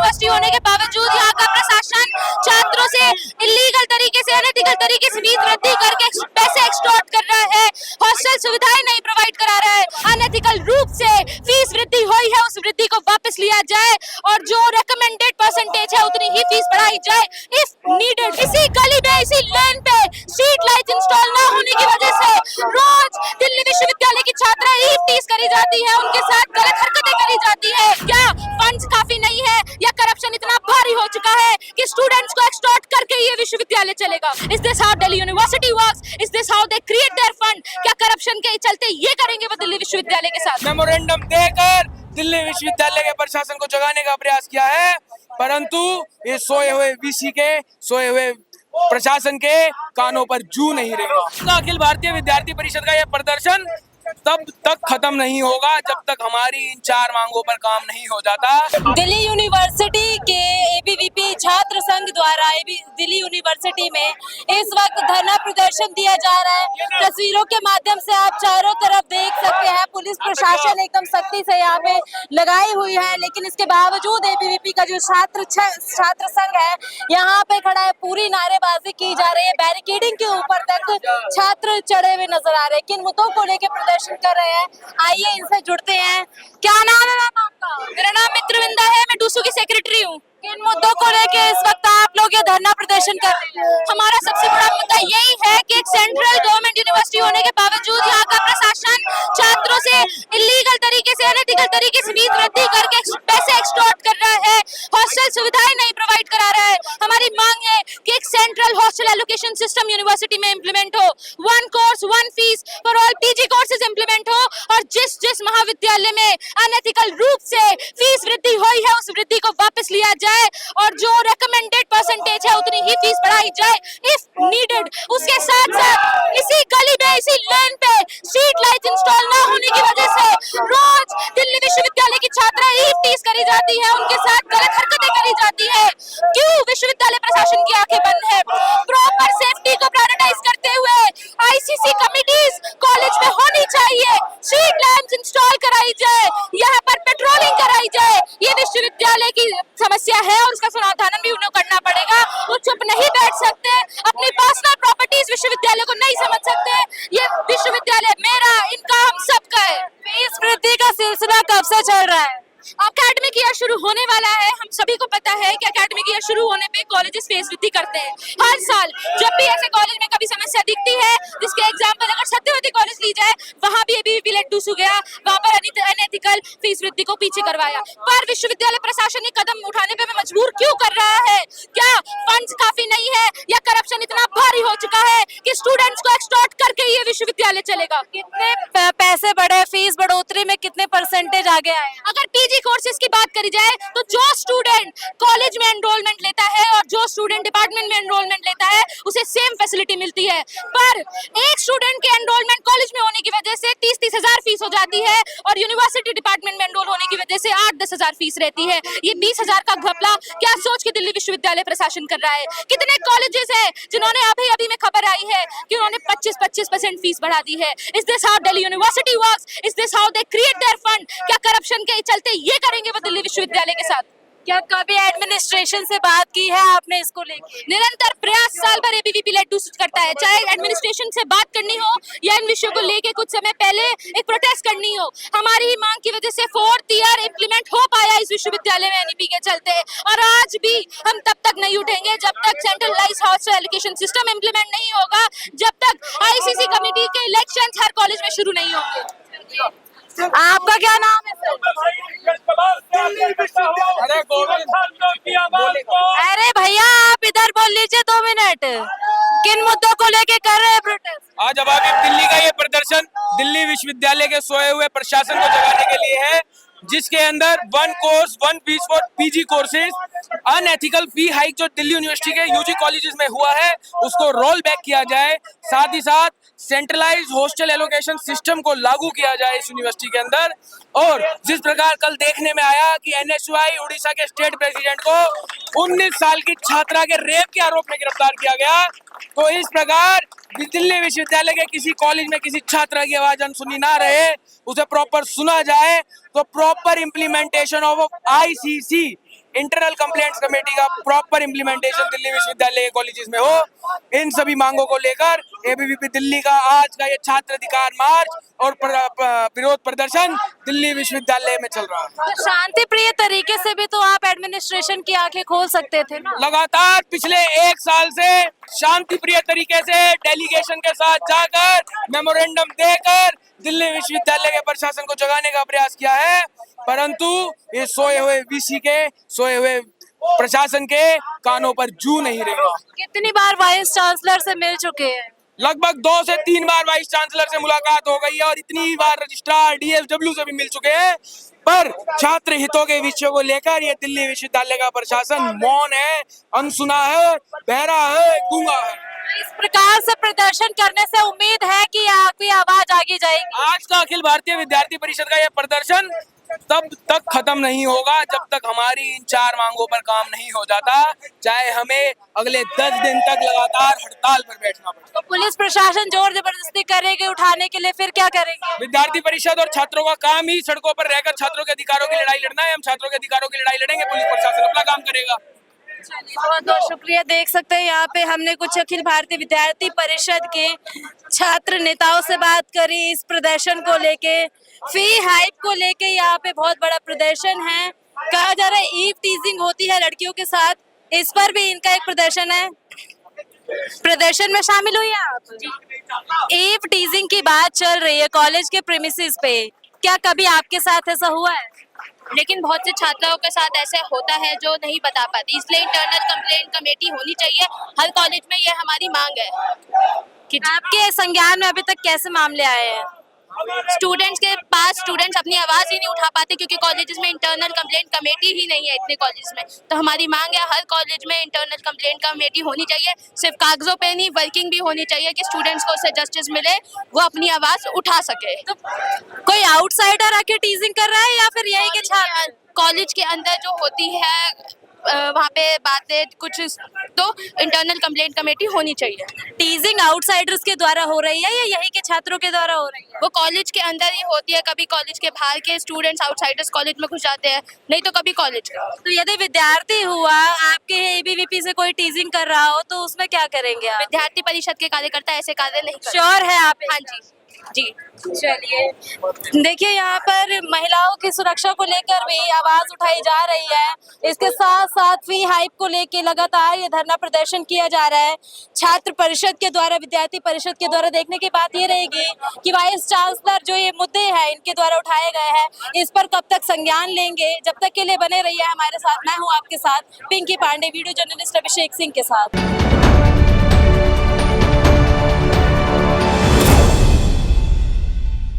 University होने के बावजूद यहाँ का प्रशासन छात्रों से इलीगल तरीके से अनएथिकल तरीके से फीस वृद्धि करके पैसे एक्सटॉर्ट कर रहा है, हॉस्टल सुविधाएं नहीं प्रोवाइड करा रहा है। अनएथिकल रूप से फीस वृद्धि हुई है उस वृद्धि को वापस लिया जाए और जो रिकमेंडेड परसेंटेज है उतनी ही फीस बढ़ाई जाए इफ नीडेड। इसी गली में इसी लेन पे स्ट्रीट लाइट इंस्टॉल न होने की वजह से रोज दिल्ली विश्वविद्यालय की छात्रा ईव टीज करी जाती है, उनके साथ गलत हरकतें करी जाती है। क्या फंड्स काफी नहीं है या करप्शन इतना भारी हो चुका है कि स्टूडेंट्स को एक्सटॉर्ट करके ये विश्वविद्यालय चलेगा? Is this how Delhi university works? Is this how they create their fund? क्या करप्शन के चलते ये करेंगे वो दिल्ली विश्वविद्यालय के साथ? मेमोरेंडम देकर दिल्ली विश्वविद्यालय के प्रशासन को जगाने का प्रयास किया है, परंतु ये सोए हुए वीसी के, सोए हुए प्रशासन के कानों पर जू नहीं रहेगा। अखिल भारतीय विद्यार्थी परिषद का यह प्रदर्शन तब तक खत्म नहीं होगा जब तक हमारी इन 4 मांगों पर काम नहीं हो जाता। दिल्ली यूनिवर्सिटी के एबीवीपी छात्र संघ द्वारा दिल्ली यूनिवर्सिटी में इस वक्त धरना प्रदर्शन दिया जा रहा है। तस्वीरों के माध्यम से आप चारों तरफ देख सकते हैं पुलिस प्रशासन एकदम सख्ती से यहाँ पे लगाई हुई है, लेकिन इसके बावजूद एबीवीपी का जो छात्र संघ है यहाँ पे खड़ा है। पूरी नारेबाजी की जा रही है, बैरिकेडिंग के ऊपर तक छात्र चढ़े हुए नजर आ रहे हैं। किन मुद्दों को लेकर प्रदर्शन कर रहे हैं, आइए इनसे जुड़ते हैं। क्या नाम है मैम आपका? मेरा नाम मित्रविंदा है, मैं डूसू की सेक्रेटरी हूँ। किन मुद्दों को लेके इस वक्त आप लोग ये धरना प्रदर्शन कर रहे हैं? हमारा सबसे बड़ा मुद्दा यही है कि एक सेंट्रल गवर्नमेंट यूनिवर्सिटी होने के बावजूद यहाँ का प्रशासन छात्रों से इलीगल तरीके से अनएथिकल तरीके से फीस वृद्धि करके पैसे एक्सटॉर्ट कर रहा है, हॉस्टल सुविधाएं नहीं प्रोवाइड करा रहा है। हमारी मांग है कि एक central hostel allocation system university में इम्प्लीमेंट हो, 1 course 1 fees for all PG courses implement हो और जिस महाविद्यालय में अनएथिकल रूप से फीस वृद्धि हुई है उस वृद्धि को वापस लिया जाए और जो रिकमेंडेड परसेंटेज है उतनी ही फीस बढ़ाई जाए इफ नीडेड। उसके साथ साथ इसी गली में इसी लेन पे स्ट्रीट लाइट इंस्टॉल न होने की वजह से रोज दिल्ली विश्वविद्यालय की छात्रा ईव टीज करी जाती है, उनके साथ गलत हरकतें करी जाती है। क्यों विश्वविद्यालय प्रशासन की आंखें बंद है? प्रॉपर सेफ्टी को प्रायोरिटाइज करते हुए आईसीसी कमिटीज कॉलेज में होनी चाहिए, स्ट्रीट लैंप्स इंस्टॉल कराई जाए, यहाँ पर पेट्रोलिंग कराई जाए। ये विश्वविद्यालय की समस्या है और उसका समाधान भी उन्हें करना पड़ेगा। वो चुप नहीं बैठ सकते, अपनी पर्सनल प्रॉपर्टीज विश्वविद्यालय को नहीं समझ सकते। ये विश्वविद्यालय मेरा, इनका, हम सबका है। फीस वृद्धि का सिलसिला कब से चल रहा है? एकेडमिक ईयर शुरू होने वाला है। हम सभी को पता है कि एकेडमिक ईयर शुरू होने पे कॉलेजेस फीस वृद्धि करते हैं हर साल। जब भी ऐसे कॉलेज में कभी समस्या दिखती है, जिसके एग्जाम्पल अगर सत्यवती कॉलेज ली जाए, वहां भी एबीवीपी लेट डूसू गया, वहां पर अनएथिकल फीस वृद्धि को पीछे करवाया। पर विश्वविद्यालय प्रशासन ने कदम उठाने पे मजबूर क्यों कर रहा है? क्या फंड्स काफी नहीं है या करप्शन इतना भारी हो चुका है कि स्टूडेंट्स को एक्सटॉर्ट करके ये विश्वविद्यालय चलेगा? कितने पैसे बढ़े, फीस बढ़ोतरी में कितने परसेंटेज आगे आए? अगर पीजी कोर्सेज की बात करी जाए तो जो स्टूडेंट कॉलेज में एनरोलमेंट लेता है और जो स्टूडेंट डिपार्टमेंट में एनरोलमेंट लेता है उसे सेम फैसिलिटी मिलती है, पर एक स्टूडेंट के एनरोलमेंट कॉलेज में होने की वजह से 30-30 हजार फीस हो जाती है और यूनिवर्सिटी डिपार्टमेंट में एनरोल होने की वजह से 8-10 हजार फीस रहती है। ये 20 हजार का घपला क्या सोच के दिल्ली विश्वविद्यालय प्रशासन कर रहा है? कितने कॉलेजेस है जिन्होंने अभी में खबर आई है कि उन्होंने 25% फीस बढ़ा दी है? Is this how Delhi university works? Is this how they create their fund? क्या करप्शन के चलते ये करेंगे वो दिल्ली विश्वविद्यालय के साथ? क्या कभी एडमिनिस्ट्रेशन से बात की है आपने इसको लेकर? निरंतर प्रयास साल भर एबीवीपी लेट डूसू करता है, चाहे एडमिनिस्ट्रेशन से बात करनी हो या इन विषयों को लेके कुछ समय पहले एक प्रोटेस्ट करनी हो। हमारी ही मांग की वजह से 4th ईयर इम्प्लीमेंट हो पाया इस विश्वविद्यालय में एनईपी के चलते, और आज भी हम तब तक नहीं उठेंगे जब तक centralize hostel allocation system implement नहीं होगा, जब तक आईसीसी कमेटी के इलेक्शन हर कॉलेज में शुरू नहीं होंगे। आपका क्या नाम है सर? अरे भैया आप इधर बोल लीजिए 2 मिनट। किन मुद्दों को लेके कर रहे हैं प्रोटेस्ट? आज अभी दिल्ली का ये प्रदर्शन दिल्ली विश्वविद्यालय के सोए हुए प्रशासन को जगाने के लिए है, जिसके अंदर 1 course 1 fees for PG courses, unethical fee hike जो दिल्ली यूनिवर्सिटी के यूजी कॉलेजेस में हुआ है उसको रोल बैक किया जाए, साथ ही साथ सेंट्रलाइज हॉस्टल एलोकेशन सिस्टम को लागू किया जाए इस यूनिवर्सिटी के अंदर। और जिस प्रकार कल देखने में आया कि एनएसयूआई उड़ीसा के स्टेट प्रेसिडेंट को 19 साल की छात्रा के रेप के आरोप में गिरफ्तार किया गया, तो इस प्रकार दिल्ली विश्वविद्यालय के किसी कॉलेज में किसी छात्रा की आवाज अनसुनी ना रहे, उसे प्रॉपर सुना जाए। तो proper implementation of ICC internal complaints committee का प्रॉपर इम्प्लीमेंटेशन दिल्ली विश्वविद्यालय के कॉलेजेस में हो। इन सभी मांगों को लेकर एबीवीपी दिल्ली का आज का ये छात्र अधिकार मार्च और विरोध प्रदर्शन दिल्ली विश्वविद्यालय में चल रहा है। तो शांति प्रिय तरीके से भी तो आप एडमिनिस्ट्रेशन की आंखें खोल सकते थे ना। लगातार पिछले 1 साल से शांति प्रिय तरीके से डेलीगेशन के साथ जाकर मेमोरेंडम देकर दिल्ली विश्वविद्यालय के प्रशासन को जगाने का प्रयास किया है, परंतु ये सोए हुए वीसी के, सोए हुए प्रशासन के कानों पर जू नहीं रही। कितनी बार वाइस चांसलर से मिल चुके हैं? लगभग 2 से 3 बार वाइस चांसलर से मुलाकात हो गई है और इतनी बार रजिस्ट्रार डीएसडब्ल्यू से भी मिल चुके हैं, पर छात्र हितों के विषयों को लेकर ये दिल्ली विश्वविद्यालय का प्रशासन मौन है, अनसुना है, बहरा है, गूंगा है। इस प्रकार से प्रदर्शन करने से उम्मीद है कि आपकी आवाज आगे जाएगी। आज का अखिल भारतीय विद्यार्थी परिषद का यह प्रदर्शन तब तक खत्म नहीं होगा जब तक हमारी इन 4 मांगों पर काम नहीं हो जाता, चाहे हमें अगले 10 दिन तक लगातार हड़ताल पर बैठना पड़े। तो पुलिस प्रशासन जोर जबरदस्ती करेगी उठाने के लिए, फिर क्या करेंगे? विद्यार्थी परिषद और छात्रों का काम ही सड़कों पर रहकर छात्रों के अधिकारों की लड़ाई लड़ना है। हम छात्रों के अधिकारों की लड़ाई लड़ेंगे, पुलिस प्रशासन अपना काम करेगा। बहुत बहुत शुक्रिया। देख सकते हैं यहाँ पे हमने कुछ अखिल भारतीय विद्यार्थी परिषद के छात्र नेताओं से बात करी इस प्रदर्शन को लेके, फी हाइक को लेके। यहाँ पे बहुत बड़ा प्रदर्शन है। कहा जा रहा है ईव टीजिंग होती है लड़कियों के साथ, इस पर भी इनका एक प्रदर्शन है। प्रदर्शन में शामिल हुई आप? ईव टीजिंग की बात चल रही है कॉलेज के प्रीमिसेस पे, क्या कभी आपके साथ ऐसा हुआ है? लेकिन बहुत से छात्राओं के साथ ऐसे होता है जो नहीं बता पाती, इसलिए इंटरनल कंप्लेंट कमेटी होनी चाहिए हर कॉलेज में, ये हमारी मांग है। कि आपके संज्ञान में अभी तक कैसे मामले आए हैं? स्टूडेंट्स के पास स्टूडेंट्स अपनी आवाज ही नहीं उठा पाते क्योंकि कॉलेजेस में इंटरनल कंप्लेंट कमेटी ही नहीं है इतने कॉलेज में। तो हमारी मांग है हर कॉलेज में इंटरनल कंप्लेंट कमेटी होनी चाहिए, सिर्फ कागजों पे नहीं वर्किंग भी होनी चाहिए कि स्टूडेंट्स को उससे जस्टिस मिले, वो अपनी आवाज उठा सके। तो कोई आउटसाइडर आके टीजिंग कर रहा है या फिर यही के छात्र? कॉलेज के अंदर जो होती है वहाँ पे बातें कुछ, तो इंटरनल कंप्लेंट कमेटी होनी चाहिए। टीजिंग आउटसाइडर्स के द्वारा हो रही है या यही के छात्रों के द्वारा हो रही है? वो कॉलेज के अंदर ही होती है, कभी कॉलेज के बाहर के स्टूडेंट्स आउटसाइडर्स कॉलेज में घुस जाते हैं, नहीं तो कभी कॉलेज का। तो यदि विद्यार्थी हुआ आपके एबीवीपी से कोई टीजिंग कर रहा हो तो उसमें क्या करेंगे आप? विद्यार्थी परिषद के कार्यकर्ता ऐसे कार्य नहीं करते। श्योर है आप? हाँ जी जी। चलिए देखिए यहाँ पर महिलाओं की सुरक्षा को लेकर भी आवाज उठाई जा रही है। इसके साथ साथ फी हाइक को लेकर लगातार ये धरना प्रदर्शन किया जा रहा है छात्र परिषद के द्वारा, विद्यार्थी परिषद के द्वारा। देखने की बात ये रहेगी कि वाइस चांसलर जो ये मुद्दे हैं इनके द्वारा उठाए गए हैं, इस पर कब तक संज्ञान लेंगे। जब तक के लिए बने रहिए हमारे साथ। मैं हूँ आपके साथ पिंकी पांडे, वीडियो जर्नलिस्ट अभिषेक सिंह के साथ।